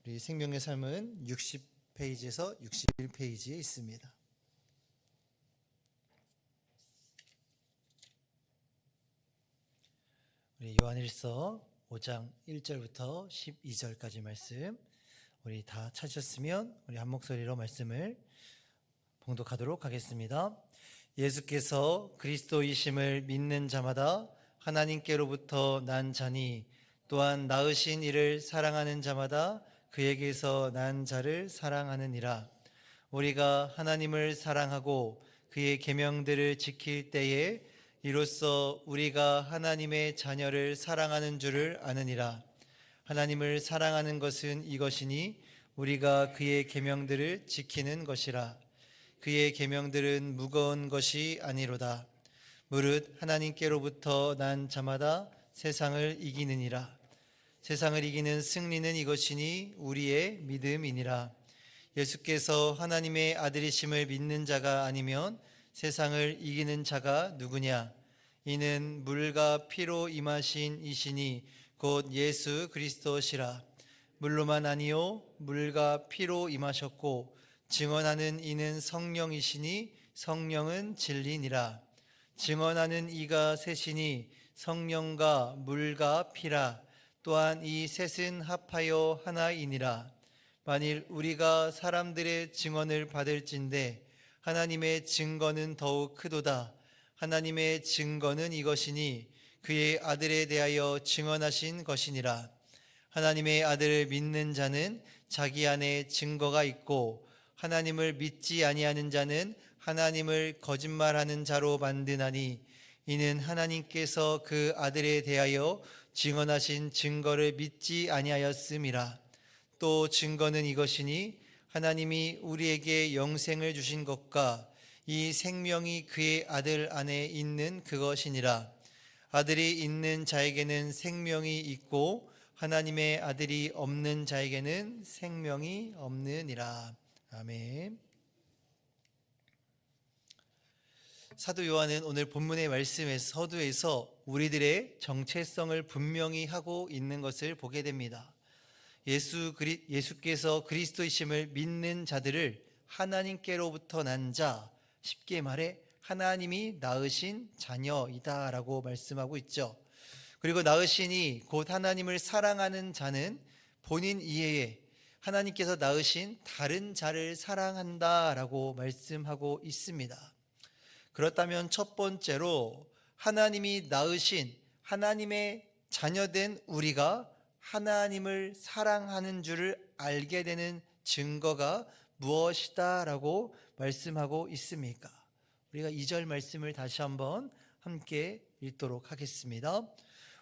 우리 생명의 삶은 60페이지에서 61페이지에 있습니다. 우리 요한일서 5장 1절부터 12절까지 말씀 우리 다 찾으셨으면 우리 한 목소리로 말씀을 봉독하도록 하겠습니다. 예수께서 그리스도이심을 믿는 자마다 하나님께로부터 난 자니 또한 낳으신 이를 사랑하는 자마다 그에게서 난 자를 사랑하느니라. 우리가 하나님을 사랑하고 그의 계명들을 지킬 때에 이로써 우리가 하나님의 자녀를 사랑하는 줄을 아느니라. 하나님을 사랑하는 것은 이것이니 우리가 그의 계명들을 지키는 것이라. 그의 계명들은 무거운 것이 아니로다. 무릇 하나님께로부터 난 자마다 세상을 이기느니라. 세상을 이기는 승리는 이것이니 우리의 믿음이니라. 예수께서 하나님의 아들이심을 믿는 자가 아니면 세상을 이기는 자가 누구냐? 이는 물과 피로 임하신 이시니 곧 예수 그리스도시라. 물로만 아니요 물과 피로 임하셨고 증언하는 이는 성령이시니 성령은 진리니라. 증언하는 이가 셋이니 성령과 물과 피라. 또한 이 셋은 합하여 하나이니라. 만일 우리가 사람들의 증언을 받을진대 하나님의 증거는 더욱 크도다. 하나님의 증거는 이것이니 그의 아들에 대하여 증언하신 것이니라. 하나님의 아들을 믿는 자는 자기 안에 증거가 있고 하나님을 믿지 아니하는 자는 하나님을 거짓말하는 자로 만드나니 이는 하나님께서 그 아들에 대하여 증언하신 증거를 믿지 아니하였음이라. 또 증거는 이것이니 하나님이 우리에게 영생을 주신 것과 이 생명이 그의 아들 안에 있는 그것이니라. 아들이 있는 자에게는 생명이 있고 하나님의 아들이 없는 자에게는 생명이 없느니라. 아멘. 사도 요한은 오늘 본문의 말씀에서 서두에서 우리들의 정체성을 분명히 하고 있는 것을 보게 됩니다. 예수께서 그리스도이심을 믿는 자들을 하나님께로부터 난 자, 쉽게 말해 하나님이 낳으신 자녀이다라고 말씀하고 있죠. 그리고 낳으시니 곧 하나님을 사랑하는 자는 본인 이외에 하나님께서 낳으신 다른 자를 사랑한다라고 말씀하고 있습니다. 그렇다면 첫 번째로 하나님이 낳으신 하나님의 자녀된 우리가 하나님을 사랑하는 줄을 알게 되는 증거가 무엇이다라고 말씀하고 있습니까? 우리가 2절 말씀을 다시 한번 함께 읽도록 하겠습니다.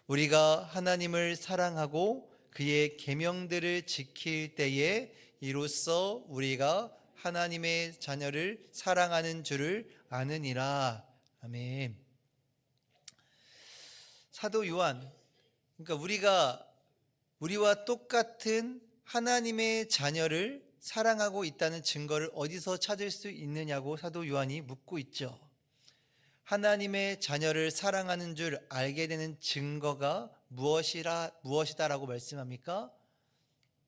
우리가 하나님을 사랑하고 그의 계명들을 지킬 때에 이로써 우리가 하나님의 자녀를 사랑하는 줄을 아느니라. 아멘. 사도 요한, 그러니까 우리와 똑같은 하나님의 자녀를 사랑하고 있다는 증거를 어디서 찾을 수 있느냐고 사도 요한이 묻고 있죠. 하나님의 자녀를 사랑하는 줄 알게 되는 증거가 무엇이다라고 말씀합니까?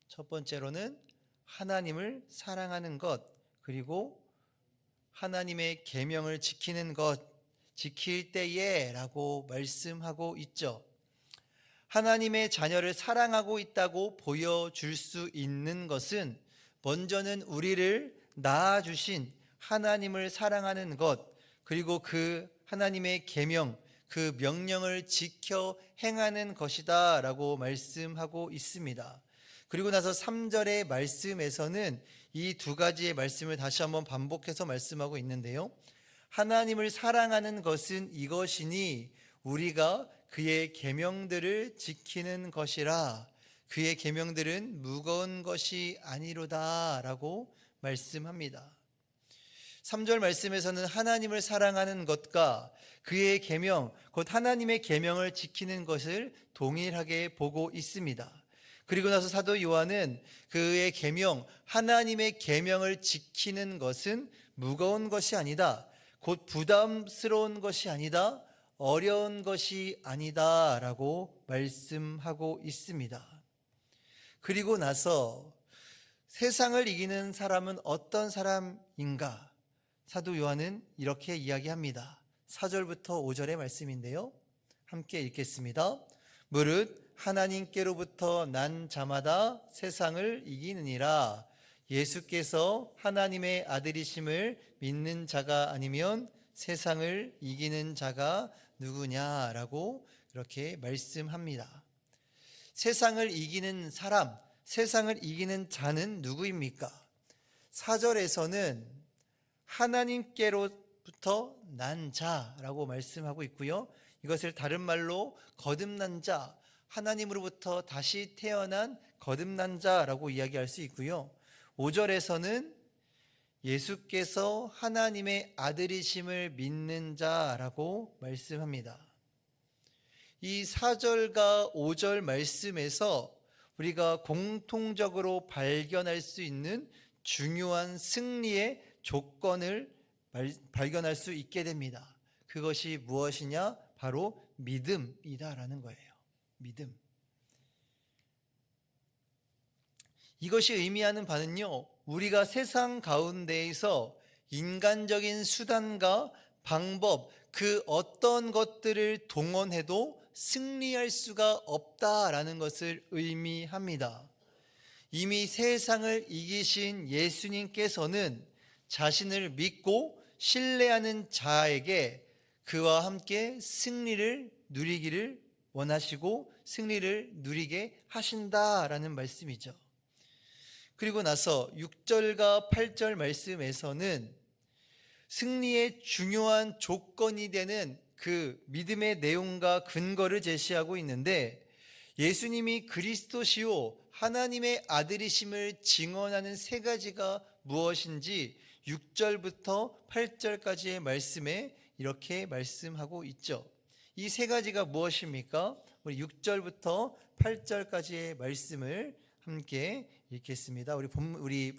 첫 번째로는 하나님을 사랑하는 것, 그리고 하나님의 계명을 지키는 것, 지킬 때에라고 말씀하고 있죠. 하나님의 자녀를 사랑하고 있다고 보여줄 수 있는 것은 먼저는 우리를 낳아주신 하나님을 사랑하는 것, 그리고 그 하나님의 계명, 그 명령을 지켜 행하는 것이다 라고 말씀하고 있습니다. 그리고 나서 3절의 말씀에서는 이 두 가지의 말씀을 다시 한번 반복해서 말씀하고 있는데요. 하나님을 사랑하는 것은 이것이니 우리가 그의 계명들을 지키는 것이라. 그의 계명들은 무거운 것이 아니로다 라고 말씀합니다. 3절 말씀에서는 하나님을 사랑하는 것과 그의 계명, 곧 하나님의 계명을 지키는 것을 동일하게 보고 있습니다. 그리고 나서 사도 요한은 그의 계명, 하나님의 계명을 지키는 것은 무거운 것이 아니다. 곧 부담스러운 것이 아니다. 어려운 것이 아니다 라고 말씀하고 있습니다. 그리고 나서 세상을 이기는 사람은 어떤 사람인가? 사도 요한은 이렇게 이야기합니다. 4절부터 5절의 말씀인데요. 함께 읽겠습니다. 무릇 하나님께로부터 난 자마다 세상을 이기느니라. 예수께서 하나님의 아들이심을 믿는 자가 아니면 세상을 이기는 자가 누구냐라고 이렇게 말씀합니다. 세상을 이기는 사람, 세상을 이기는 자는 누구입니까? 4절에서는 하나님께로부터 난 자라고 말씀하고 있고요. 이것을 다른 말로 거듭난 자, 하나님으로부터 다시 태어난 거듭난 자라고 이야기할 수 있고요. 5절에서는 예수께서 하나님의 아들이심을 믿는 자라고 말씀합니다. 이 4절과 5절 말씀에서 우리가 공통적으로 발견할 수 있는 중요한 승리의 조건을 발견할 수 있게 됩니다. 그것이 무엇이냐? 바로 믿음이다라는 거예요. 믿음. 이것이 의미하는 바는요, 우리가 세상 가운데에서 인간적인 수단과 방법, 그 어떤 것들을 동원해도 승리할 수가 없다라는 것을 의미합니다. 이미 세상을 이기신 예수님께서는 자신을 믿고 신뢰하는 자에게 그와 함께 승리를 누리기를 원하시고 승리를 누리게 하신다라는 말씀이죠. 그리고 나서 6절과 8절 말씀에서는 승리의 중요한 조건이 되는 그 믿음의 내용과 근거를 제시하고 있는데, 예수님이 그리스도시요 하나님의 아들이심을 증언하는 세 가지가 무엇인지 6절부터 8절까지의 말씀에 이렇게 말씀하고 있죠. 이 세 가지가 무엇입니까? 우리 6절부터 8절까지의 말씀을 함께 읽겠습니다. 우리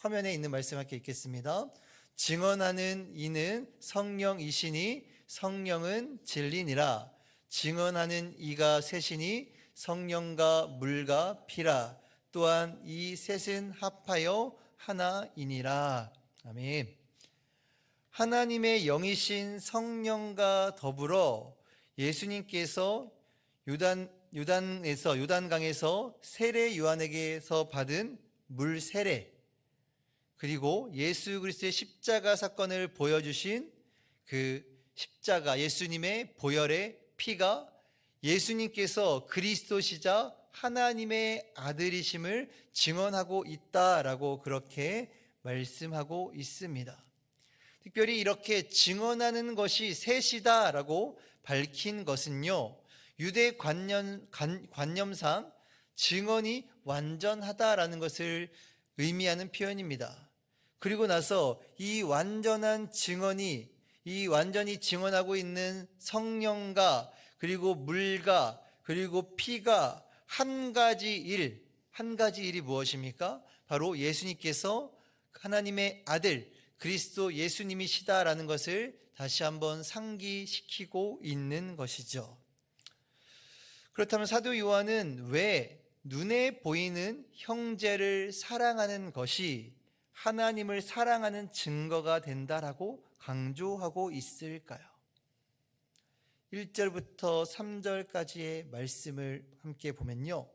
화면에 있는 말씀 함께 읽겠습니다. 증언하는 이는 성령이시니 성령은 진리니라. 증언하는 이가 셋이니 성령과 물과 피라. 또한 이 셋은 합하여 하나이니라. 아멘. 하나님의 영이신 성령과 더불어 예수님께서 요단강에서 세례 요한에게서 받은 물 세례, 그리고 예수 그리스도의 십자가 사건을 보여주신 그 십자가, 예수님의 보혈의 피가 예수님께서 그리스도시자 하나님의 아들이심을 증언하고 있다라고 그렇게 말씀하고 있습니다. 특별히 이렇게 증언하는 것이 셋이다라고 밝힌 것은요, 유대 관념상 증언이 완전하다라는 것을 의미하는 표현입니다. 그리고 나서 이 완전히 증언하고 있는 성령과 그리고 물과 그리고 피가 한 가지 일이 무엇입니까? 바로 예수님께서 하나님의 아들 그리스도 예수님이시다라는 것을 다시 한번 상기시키고 있는 것이죠. 그렇다면 사도 요한은 왜 눈에 보이는 형제를 사랑하는 것이 하나님을 사랑하는 증거가 된다라고 강조하고 있을까요? 1절부터 3절까지의 말씀을 함께 보면요,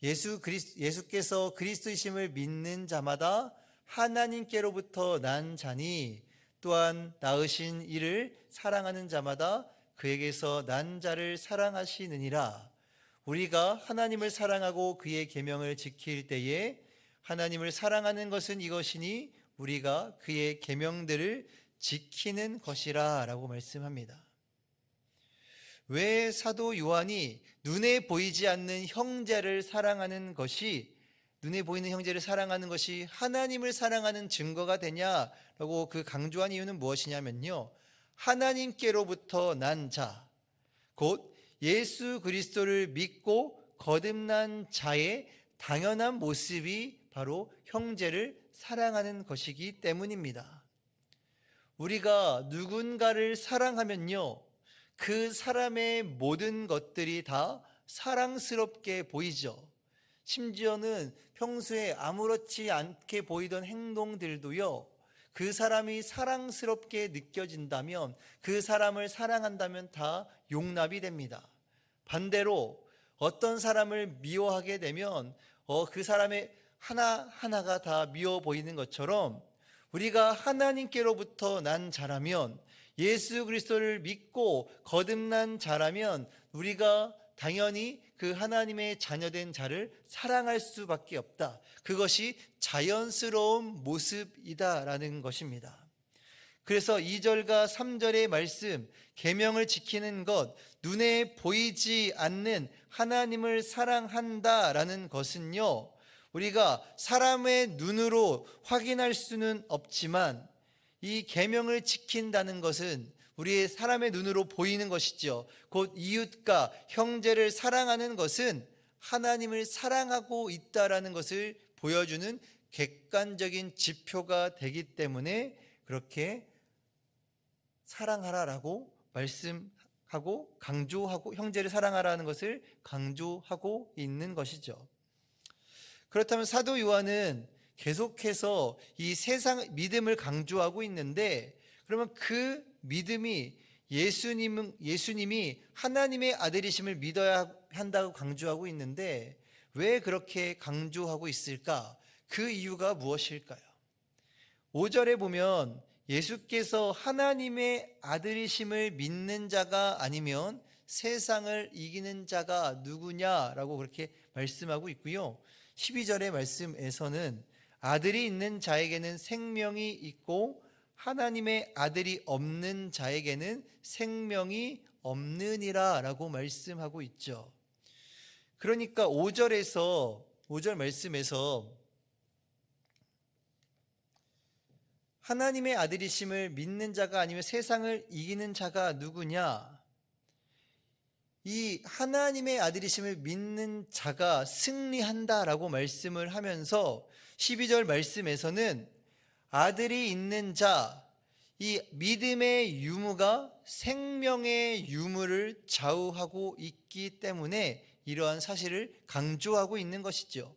예수께서 그리스도이심을 믿는 자마다 하나님께로부터 난 자니 또한 낳으신 이를 사랑하는 자마다 그에게서 난 자를 사랑하시느니라. 우리가 하나님을 사랑하고 그의 계명을 지킬 때에 하나님을 사랑하는 것은 이것이니 우리가 그의 계명들을 지키는 것이라 라고 말씀합니다. 왜 사도 요한이 눈에 보이지 않는 형제를 사랑하는 것이 하나님을 사랑하는 증거가 되냐라고 그 강조한 이유는 무엇이냐면요, 하나님께로부터 난 자, 곧 예수 그리스도를 믿고 거듭난 자의 당연한 모습이 바로 형제를 사랑하는 것이기 때문입니다. 우리가 누군가를 사랑하면요, 그 사람의 모든 것들이 다 사랑스럽게 보이죠. 심지어는 평소에 아무렇지 않게 보이던 행동들도요, 그 사람이 사랑스럽게 느껴진다면, 그 사람을 사랑한다면 다 용납이 됩니다. 반대로 어떤 사람을 미워하게 되면 그 사람의 하나하나가 다 미워 보이는 것처럼, 우리가 하나님께로부터 난 자라면, 예수 그리스도를 믿고 거듭난 자라면 우리가 당연히 그 하나님의 자녀된 자를 사랑할 수밖에 없다. 그것이 자연스러운 모습이다라는 것입니다. 그래서 2절과 3절의 말씀, 계명을 지키는 것, 눈에 보이지 않는 하나님을 사랑한다라는 것은요, 우리가 사람의 눈으로 확인할 수는 없지만 이 계명을 지킨다는 것은 우리의 사람의 눈으로 보이는 것이죠. 곧 이웃과 형제를 사랑하는 것은 하나님을 사랑하고 있다라는 것을 보여주는 객관적인 지표가 되기 때문에 그렇게 사랑하라라고 말씀하고 강조하고, 형제를 사랑하라는 것을 강조하고 있는 것이죠. 그렇다면 사도 요한은 계속해서 이 세상 믿음을 강조하고 있는데, 그러면 그 믿음이 예수님이 하나님의 아들이심을 믿어야 한다고 강조하고 있는데 왜 그렇게 강조하고 있을까? 그 이유가 무엇일까요? 5절에 보면 예수께서 하나님의 아들이심을 믿는 자가 아니면 세상을 이기는 자가 누구냐라고 그렇게 말씀하고 있고요. 12절의 말씀에서는 아들이 있는 자에게는 생명이 있고 하나님의 아들이 없는 자에게는 생명이 없느니라 라고 말씀하고 있죠. 그러니까 5절 말씀에서 하나님의 아들이심을 믿는 자가 아니면 세상을 이기는 자가 누구냐? 이 하나님의 아들이심을 믿는 자가 승리한다라고 말씀을 하면서 12절 말씀에서는 아들이 있는 자, 이 믿음의 유무가 생명의 유무를 좌우하고 있기 때문에 이러한 사실을 강조하고 있는 것이죠.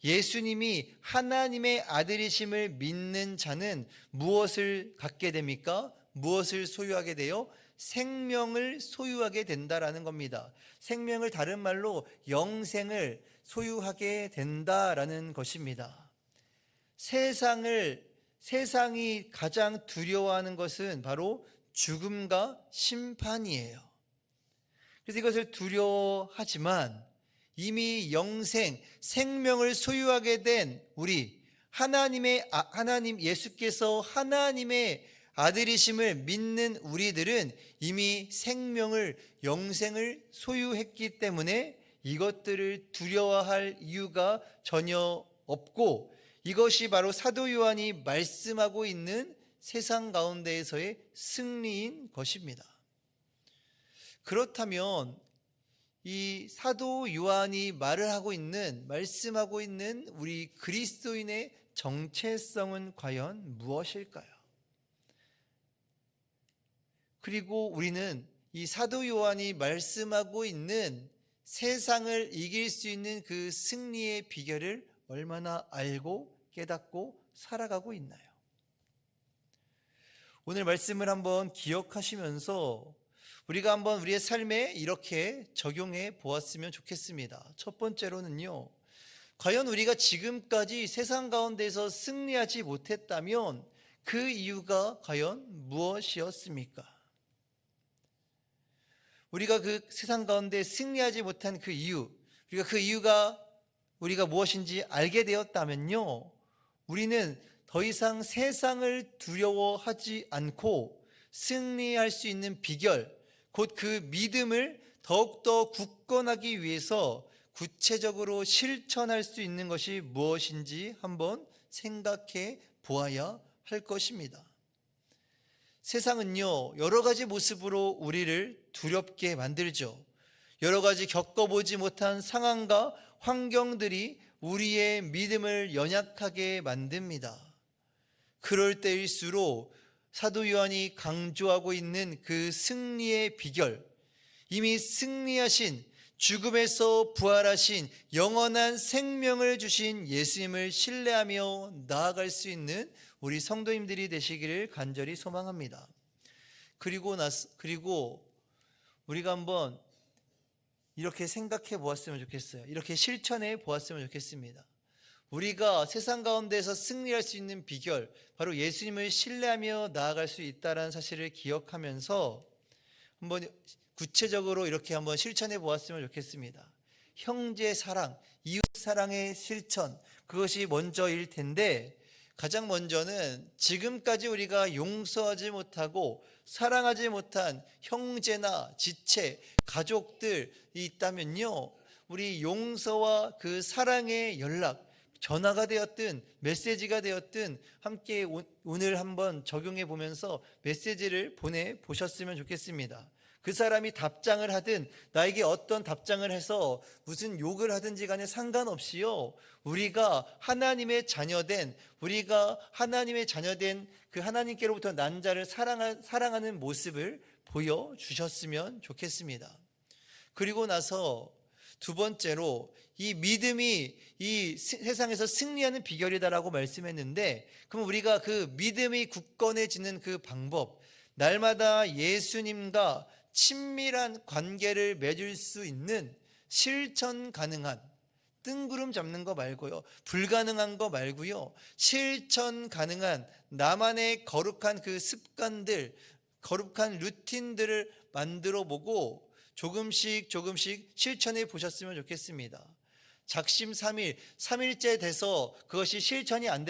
예수님이 하나님의 아들이심을 믿는 자는 무엇을 갖게 됩니까? 무엇을 소유하게 돼요? 생명을 소유하게 된다라는 겁니다. 생명을 다른 말로 영생을 소유하게 된다라는 것입니다. 세상이 가장 두려워하는 것은 바로 죽음과 심판이에요. 그래서 이것을 두려워하지만 이미 생명을 소유하게 된 우리, 하나님 예수께서 하나님의 아들이심을 믿는 우리들은 이미 영생을 소유했기 때문에 이것들을 두려워할 이유가 전혀 없고, 이것이 바로 사도 요한이 말씀하고 있는 세상 가운데에서의 승리인 것입니다. 그렇다면 이 사도 요한이 말씀하고 있는 우리 그리스도인의 정체성은 과연 무엇일까요? 그리고 우리는 이 사도 요한이 말씀하고 있는 세상을 이길 수 있는 그 승리의 비결을 얼마나 알고 깨닫고 살아가고 있나요? 오늘 말씀을 한번 기억하시면서 우리가 한번 우리의 삶에 이렇게 적용해 보았으면 좋겠습니다. 첫 번째로는요, 과연 우리가 지금까지 세상 가운데서 승리하지 못했다면 그 이유가 과연 무엇이었습니까? 우리가 그 세상 가운데 승리하지 못한 그 이유, 우리가 무엇인지 알게 되었다면요, 우리는 더 이상 세상을 두려워하지 않고 승리할 수 있는 비결, 곧 그 믿음을 더욱더 굳건하기 위해서 구체적으로 실천할 수 있는 것이 무엇인지 한번 생각해 보아야 할 것입니다. 세상은요, 여러 가지 모습으로 우리를 두렵게 만들죠. 여러 가지 겪어보지 못한 상황과 환경들이 우리의 믿음을 연약하게 만듭니다. 그럴 때일수록 사도 요한이 강조하고 있는 그 승리의 비결, 이미 승리하신 죽음에서 부활하신 영원한 생명을 주신 예수님을 신뢰하며 나아갈 수 있는 우리 성도님들이 되시기를 간절히 소망합니다. 그리고 우리가 한번 이렇게 생각해 보았으면 좋겠어요. 이렇게 실천해 보았으면 좋겠습니다. 우리가 세상 가운데서 승리할 수 있는 비결, 바로 예수님을 신뢰하며 나아갈 수 있다는 사실을 기억하면서 한번 구체적으로 이렇게 한번 실천해 보았으면 좋겠습니다. 형제 사랑, 이웃 사랑의 실천, 그것이 먼저일 텐데, 가장 먼저는 지금까지 우리가 용서하지 못하고 사랑하지 못한 형제나 지체, 가족들이 있다면요, 우리 용서와 그 사랑의 연락, 전화가 되었든 메시지가 되었든 함께 오늘 한번 적용해 보면서 메시지를 보내보셨으면 좋겠습니다. 그 사람이 답장을 하든 나에게 어떤 답장을 해서 무슨 욕을 하든지 간에 상관없이요, 우리가 하나님의 자녀된 그 하나님께로부터 난 자를 사랑하는 모습을 보여주셨으면 좋겠습니다. 그리고 나서 두 번째로, 이 믿음이 이 세상에서 승리하는 비결이다라고 말씀했는데, 그럼 우리가 그 믿음이 굳건해지는 그 방법, 날마다 예수님과 친밀한 관계를 맺을 수 있는 실천 가능한, 뜬구름 잡는 거 말고요, 불가능한 거 말고요, 실천 가능한 나만의 거룩한 그 습관들, 거룩한 루틴들을 만들어 보고 조금씩 실천해 보셨으면 좋겠습니다. 작심 3일, 3일째 돼서 그것이 실천이 안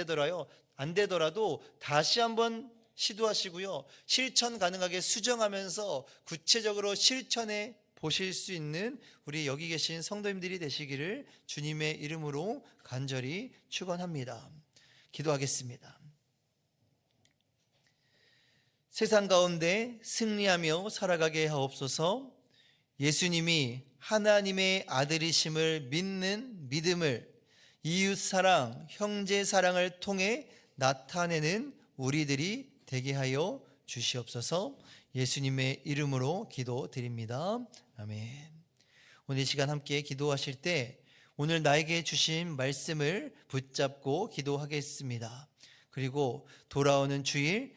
되더라도 다시 한번 시도하시고요, 실천 가능하게 수정하면서 구체적으로 실천해 보실 수 있는 우리 여기 계신 성도님들이 되시기를 주님의 이름으로 간절히 축원합니다. 기도하겠습니다. 세상 가운데 승리하며 살아가게 하옵소서. 예수님이 하나님의 아들이심을 믿는 믿음을, 이웃사랑, 형제사랑을 통해 나타내는 우리들이 되게 하여 주시옵소서. 예수님의 이름으로 기도드립니다. 아멘. 오늘 이 시간 함께 기도하실 때 오늘 나에게 주신 말씀을 붙잡고 기도하겠습니다. 그리고 돌아오는 주일